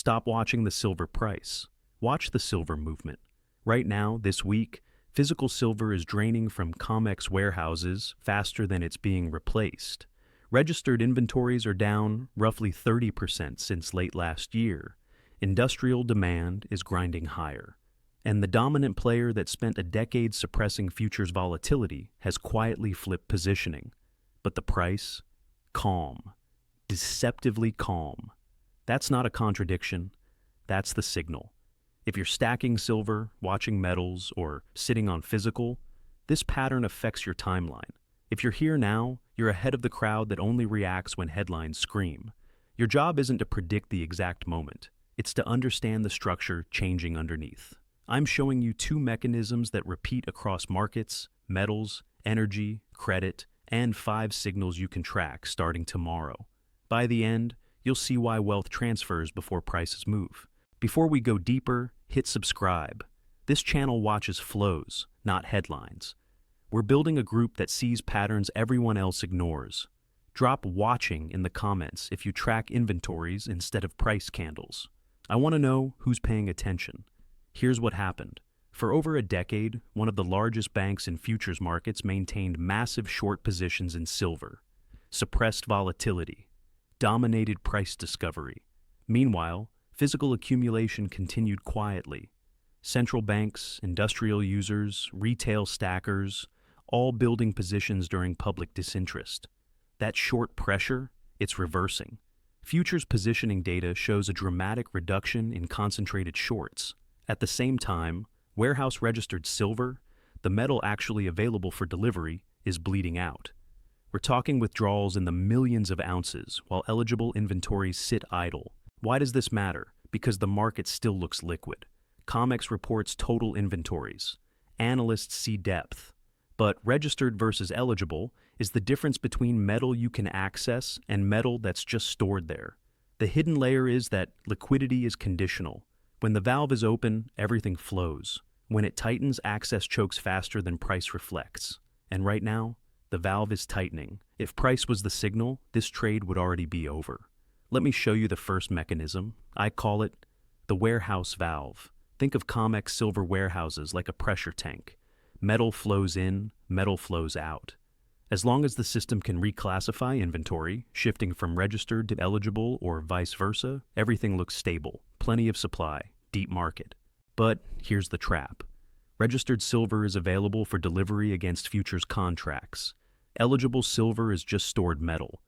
Stop watching the silver price. Watch the silver movement. Right now, this week, physical silver is draining from COMEX warehouses faster than it's being replaced. Registered inventories are down roughly 30% since late last year. Industrial demand is grinding higher. And the dominant player that spent a decade suppressing futures volatility has quietly flipped positioning. But the price? Calm. Deceptively calm. That's not a contradiction. That's the signal. If you're stacking silver, watching metals, or sitting on physical, this pattern affects your timeline. If you're here now, you're ahead of the crowd that only reacts when headlines scream. Your job isn't to predict the exact moment. It's to understand the structure changing underneath. I'm showing you two mechanisms that repeat across markets, metals, energy, credit, and 5 signals you can track starting tomorrow. By the end, you'll see why wealth transfers before prices move. Before we go deeper, hit subscribe. This channel watches flows, not headlines. We're building a group that sees patterns everyone else ignores. Drop watching in the comments if you track inventories instead of price candles. I want to know who's paying attention. Here's what happened. For over a decade, one of the largest banks in futures markets maintained massive short positions in silver, suppressed volatility, dominated price discovery. Meanwhile, physical accumulation continued quietly. Central banks, industrial users, retail stackers, all building positions during public disinterest. That short pressure, it's reversing. Futures positioning data shows a dramatic reduction in concentrated shorts. At the same time, warehouse-registered silver, the metal actually available for delivery, is bleeding out. We're talking withdrawals in the millions of ounces, while eligible inventories sit idle. Why does this matter? Because the market still looks liquid. COMEX reports total inventories. Analysts see depth. But registered versus eligible is the difference between metal you can access and metal that's just stored there. The hidden layer is that liquidity is conditional. When the valve is open, everything flows. When it tightens, access chokes faster than price reflects. And right now, the valve is tightening. If price was the signal, this trade would already be over. Let me show you the first mechanism. I call it the warehouse valve. Think of COMEX silver warehouses like a pressure tank. Metal flows in, metal flows out. As long as the system can reclassify inventory, shifting from registered to eligible or vice versa, everything looks stable. Plenty of supply, deep market. But here's the trap. Registered silver is available for delivery against futures contracts. Eligible silver is just stored metal.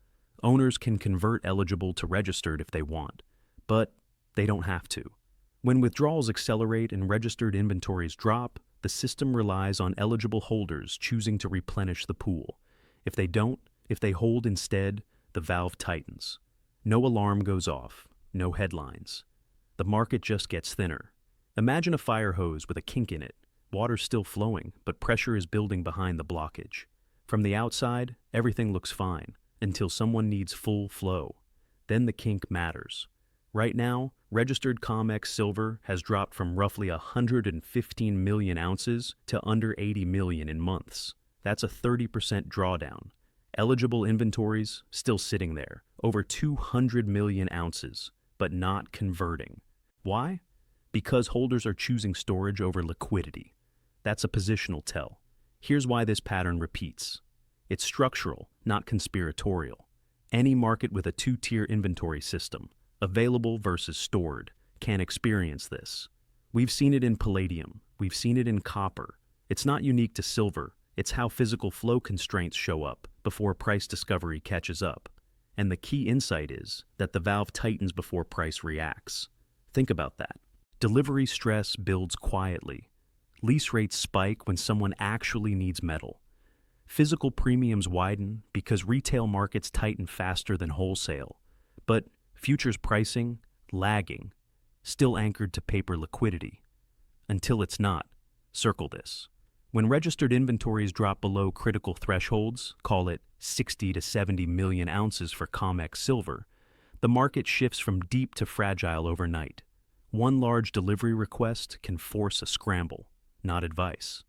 Owners can convert eligible to registered if they want, but they don't have to. When withdrawals accelerate and registered inventories drop, the system relies on eligible holders choosing to replenish the pool. If they don't, if they hold instead, the valve tightens. No alarm goes off, no headlines. The market just gets thinner. Imagine a fire hose with a kink in it. Water's still flowing, but pressure is building behind the blockage. From the outside, everything looks fine, until someone needs full flow. Then the kink matters. Right now, registered COMEX silver has dropped from roughly 115 million ounces to under 80 million in months. That's a 30% drawdown. Eligible inventories still sitting there, over 200 million ounces, but not converting. Why? Because holders are choosing storage over liquidity. That's a positional tell. Here's why this pattern repeats. It's structural, not conspiratorial. Any market with a two-tier inventory system, available versus stored, can experience this. We've seen it in palladium. We've seen it in copper. It's not unique to silver. It's how physical flow constraints show up before price discovery catches up. And the key insight is that the valve tightens before price reacts. Think about that. Delivery stress builds quietly. Lease rates spike when someone actually needs metal. Physical premiums widen because retail markets tighten faster than wholesale. But futures pricing, lagging, still anchored to paper liquidity. Until it's not. Circle this. When registered inventories drop below critical thresholds, call it 60 to 70 million ounces for COMEX silver, the market shifts from deep to fragile overnight. One large delivery request can force a scramble, not advice.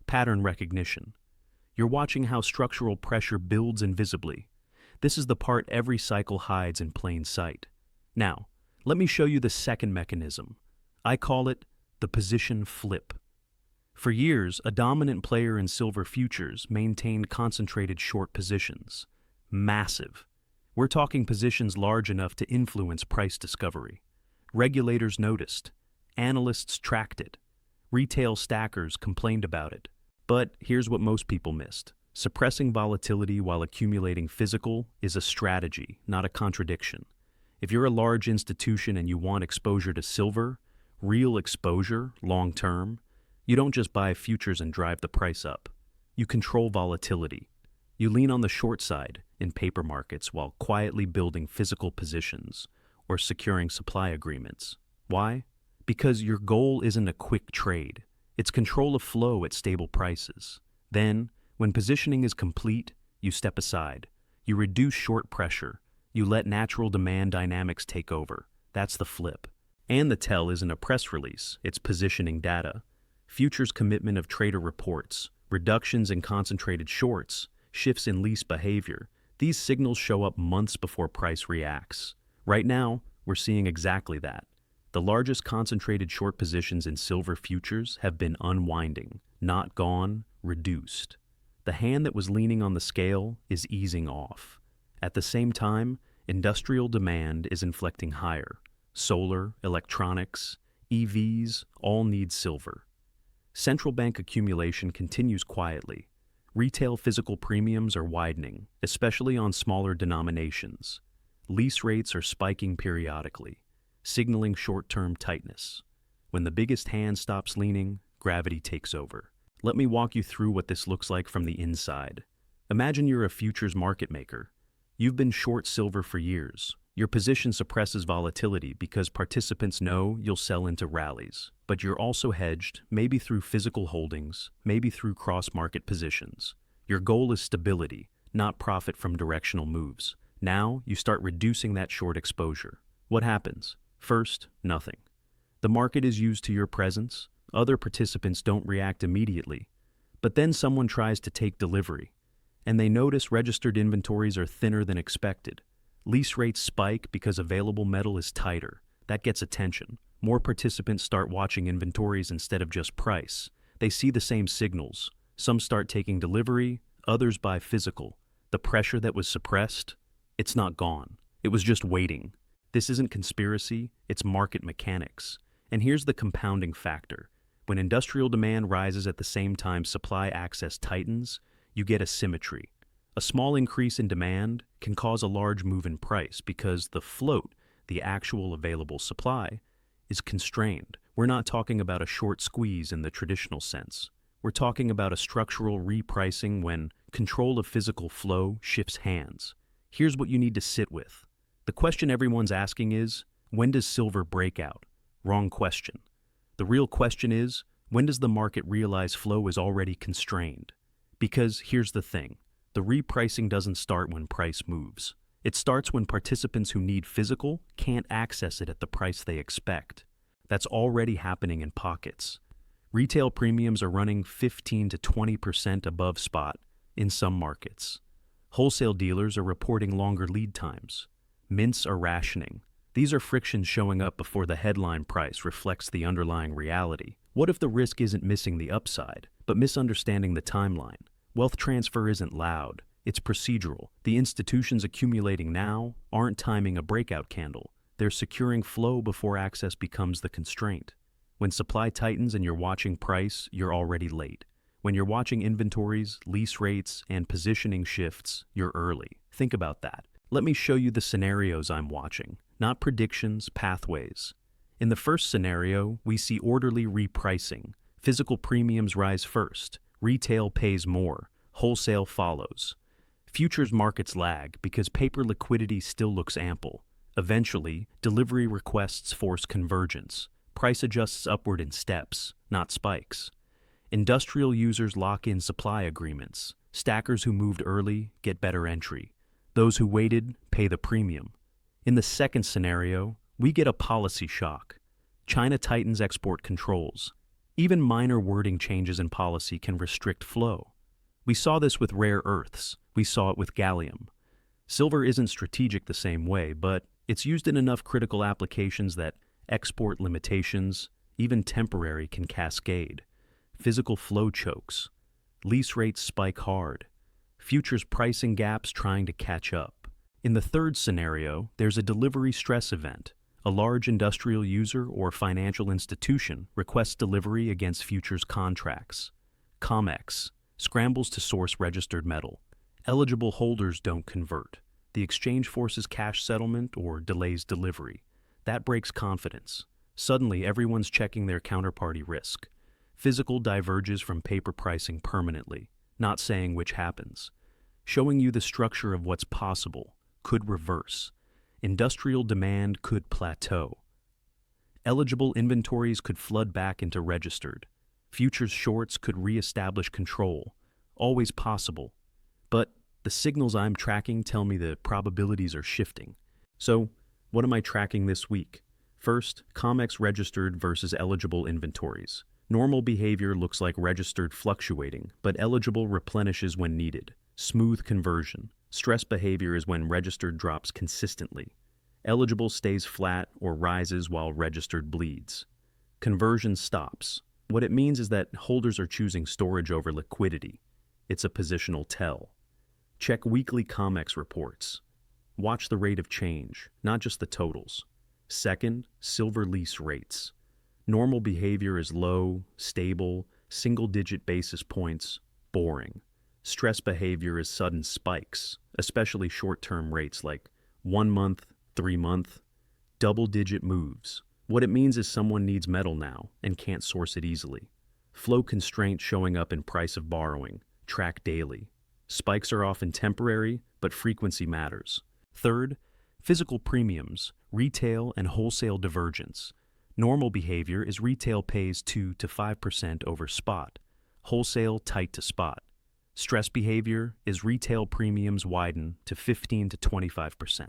Pattern recognition. You're watching how structural pressure builds invisibly. This is the part every cycle hides in plain sight. Now, Let me show you the second mechanism. I call it the position flip. For years, a dominant player in silver futures maintained concentrated short positions. Massive. We're talking positions large enough to influence price discovery. Regulators noticed. Analysts tracked it. Retail stackers complained about it. But here's what most people missed. Suppressing volatility while accumulating physical is a strategy, not a contradiction. If you're a large institution and you want exposure to silver, real exposure, long-term, you don't just buy futures and drive the price up. You control volatility. You lean on the short side in paper markets while quietly building physical positions or securing supply agreements. Why? Because your goal isn't a quick trade. It's control of flow at stable prices. Then, when positioning is complete, you step aside. You reduce short pressure. You let natural demand dynamics take over. That's the flip. And the tell isn't a press release, it's positioning data. Futures commitment of trader reports, reductions in concentrated shorts, shifts in lease behavior. These signals show up months before price reacts. Right now, we're seeing exactly that. The largest concentrated short positions in silver futures have been unwinding, not gone, reduced. The hand that was leaning on the scale is easing off. At the same time, industrial demand is inflecting higher. Solar, electronics, EVs all need silver. Central bank accumulation continues quietly. Retail physical premiums are widening, especially on smaller denominations. Lease rates are spiking periodically, signaling short-term tightness. When the biggest hand stops leaning, gravity takes over. Let me walk you through what this looks like from the inside. Imagine you're a futures market maker. You've been short silver for years. Your position suppresses volatility because participants know you'll sell into rallies. But you're also hedged, maybe through physical holdings, maybe through cross-market positions. Your goal is stability, not profit from directional moves. Now, you start reducing that short exposure. What happens? First, nothing. The market is used to your presence. Other participants don't react immediately. But then someone tries to take delivery, and they notice registered inventories are thinner than expected. Lease rates spike because available metal is tighter. That gets attention. More participants start watching inventories instead of just price. They see the same signals. Some start taking delivery, others buy physical. The pressure that was suppressed, it's not gone. It was just waiting. This isn't conspiracy, it's market mechanics. And here's the compounding factor. When industrial demand rises at the same time supply access tightens, you get asymmetry. A small increase in demand can cause a large move in price because the float, the actual available supply, is constrained. We're not talking about a short squeeze in the traditional sense. We're talking about a structural repricing when control of physical flow shifts hands. Here's what you need to sit with. The question everyone's asking is, when does silver break out? Wrong question. The real question is, when does the market realize flow is already constrained? Because here's the thing. The repricing doesn't start when price moves. It starts when participants who need physical can't access it at the price they expect. That's already happening in pockets. Retail premiums are running 15 to 20% above spot in some markets. Wholesale dealers are reporting longer lead times. Mints are rationing. These are frictions showing up before the headline price reflects the underlying reality. What if the risk isn't missing the upside, but misunderstanding the timeline? Wealth transfer isn't loud, it's procedural. The institutions accumulating now aren't timing a breakout candle. They're securing flow before access becomes the constraint. When supply tightens and you're watching price, you're already late. When you're watching inventories, lease rates, and positioning shifts, you're early. Think about that. Let me show you the scenarios I'm watching, not predictions, pathways. In the first scenario, we see orderly repricing. Physical premiums rise first. Retail pays more, wholesale follows. Futures markets lag because paper liquidity still looks ample. Eventually, delivery requests force convergence. Price adjusts upward in steps, not spikes. Industrial users lock in supply agreements. Stackers who moved early get better entry. Those who waited pay the premium. In the second scenario, we get a policy shock. China tightens export controls. Even minor wording changes in policy can restrict flow. We saw this with rare earths. We saw it with gallium. Silver isn't strategic the same way, but It's used in enough critical applications that export limitations, even temporary, can cascade. Physical flow chokes. Lease rates spike hard. Futures pricing gaps trying to catch up. In the third scenario, there's a delivery stress event. A large industrial user or financial institution requests delivery against futures contracts. COMEX scrambles to source registered metal. Eligible holders don't convert. The exchange forces cash settlement or delays delivery. That breaks confidence. Suddenly, everyone's checking their counterparty risk. Physical diverges from paper pricing permanently, not saying which happens. Showing you the structure of what's possible, could reverse. Industrial demand could plateau. Eligible inventories could flood back into registered. Futures shorts could re-establish control. Always possible. But the signals I'm tracking tell me the probabilities are shifting. So, what am I tracking this week? First, COMEX registered versus eligible inventories. Normal behavior looks like registered fluctuating, but eligible replenishes when needed. Smooth conversion. Stress behavior is when registered drops consistently. Eligible stays flat or rises while registered bleeds. Conversion stops. What it means is that holders are choosing storage over liquidity. It's a positional tell. Check weekly COMEX reports. Watch the rate of change, not just the totals. Second, silver lease rates. Normal behavior is low, stable, single-digit basis points, boring. Stress behavior is sudden spikes, especially short-term rates like 1 month, 3 month, double-digit moves. What it means is someone needs metal now and can't source it easily. Flow constraint showing up in price of borrowing. Track daily. Spikes are often temporary, but frequency matters. Third, physical premiums, retail and wholesale divergence. Normal behavior is retail pays 2 to 5% over spot, wholesale tight to spot. Stress behavior is retail premiums widen to 15 to 25%.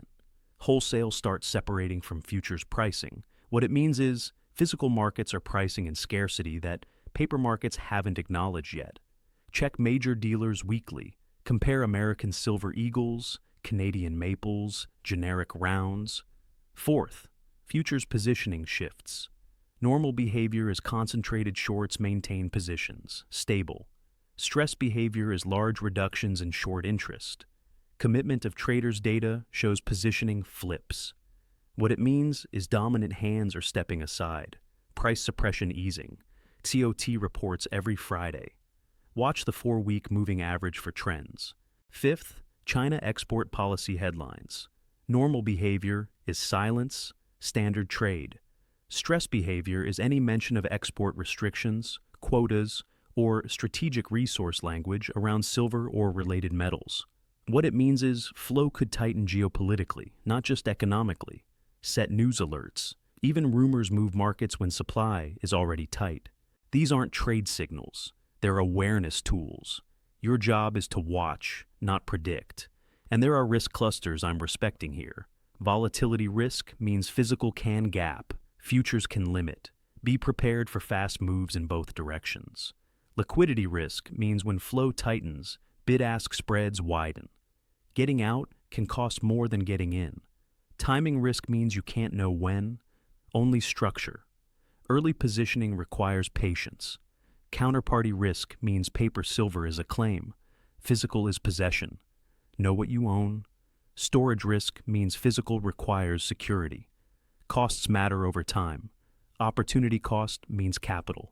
Wholesale starts separating from futures pricing. What it means is physical markets are pricing in scarcity that paper markets haven't acknowledged yet. Check major dealers weekly. Compare American Silver Eagles, Canadian Maples, generic rounds. Fourth, futures positioning shifts. Normal behavior is concentrated shorts maintain positions, stable. Stress behavior is large reductions in short interest. Commitment of traders' data shows positioning flips. What it means is dominant hands are stepping aside. Price suppression easing. TOT reports every Friday. Watch the 4-week moving average for trends. Fifth, China export policy headlines. Normal behavior is silence, standard trade. Stress behavior is any mention of export restrictions, quotas, or strategic resource language around silver or related metals. What it means is flow could tighten geopolitically, not just economically. Set news alerts. Even rumors move markets when supply is already tight. These aren't trade signals. They're awareness tools. Your job is to watch, not predict. And there are risk clusters I'm respecting here. Volatility risk means physical can gap. Futures can limit. Be prepared for fast moves in both directions. Liquidity risk means when flow tightens, bid-ask spreads widen. Getting out can cost more than getting in. Timing risk means you can't know when, only structure. Early positioning requires patience. Counterparty risk means paper silver is a claim. Physical is possession. Know what you own. Storage risk means physical requires security. Costs matter over time. Opportunity cost means capital.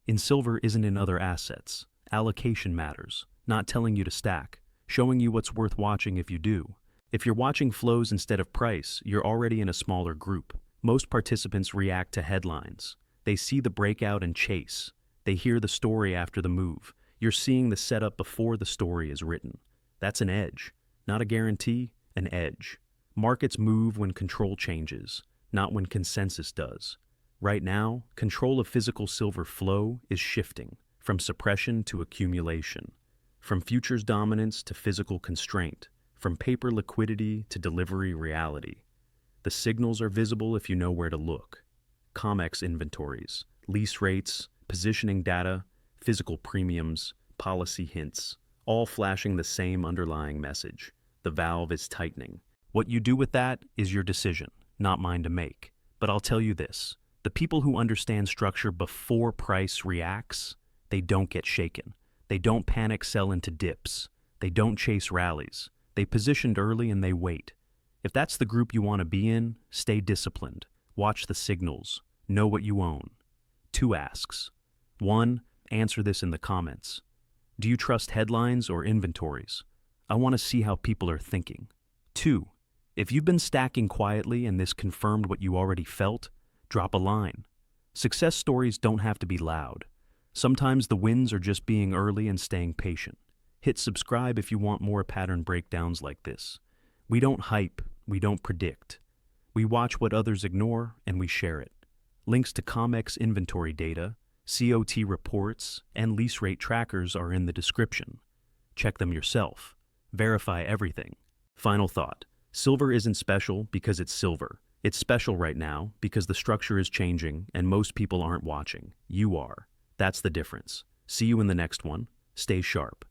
In silver isn't in other assets. Allocation matters, not telling you to stack, showing you what's worth watching if you do. If you're watching flows instead of price, you're already in a smaller group. Most participants react to headlines. They see the breakout and chase. They hear the story after the move. You're seeing the setup before the story is written. That's an edge. Not a guarantee, an edge. Markets move when control changes, not when consensus does. Right now, control of physical silver flow is shifting, from suppression to accumulation, from futures dominance to physical constraint, from paper liquidity to delivery reality. The signals are visible if you know where to look. COMEX inventories, lease rates, positioning data, physical premiums, policy hints, all flashing the same underlying message. The valve is tightening. What you do with that is your decision, not mine to make. But I'll tell you this, the people who understand structure before price reacts, they don't get shaken. They don't panic sell into dips. They don't chase rallies. They positioned early and they wait. If that's the group you want to be in, stay disciplined. Watch the signals. Know what you own. 2 asks. 1. Answer this in the comments. Do you trust headlines or inventories? I want to see how people are thinking. 2. If you've been stacking quietly and this confirmed what you already felt, drop a line. Success stories don't have to be loud. Sometimes the wins are just being early and staying patient. Hit subscribe if you want more pattern breakdowns like this. We don't hype, we don't predict. We watch what others ignore and we share it. Links to COMEX inventory data, COT reports, and lease rate trackers are in the description. Check them yourself. Verify everything. Final thought. Silver isn't special because it's silver. It's special right now because the structure is changing and most people aren't watching. You are. That's the difference. See you in the next one. Stay sharp.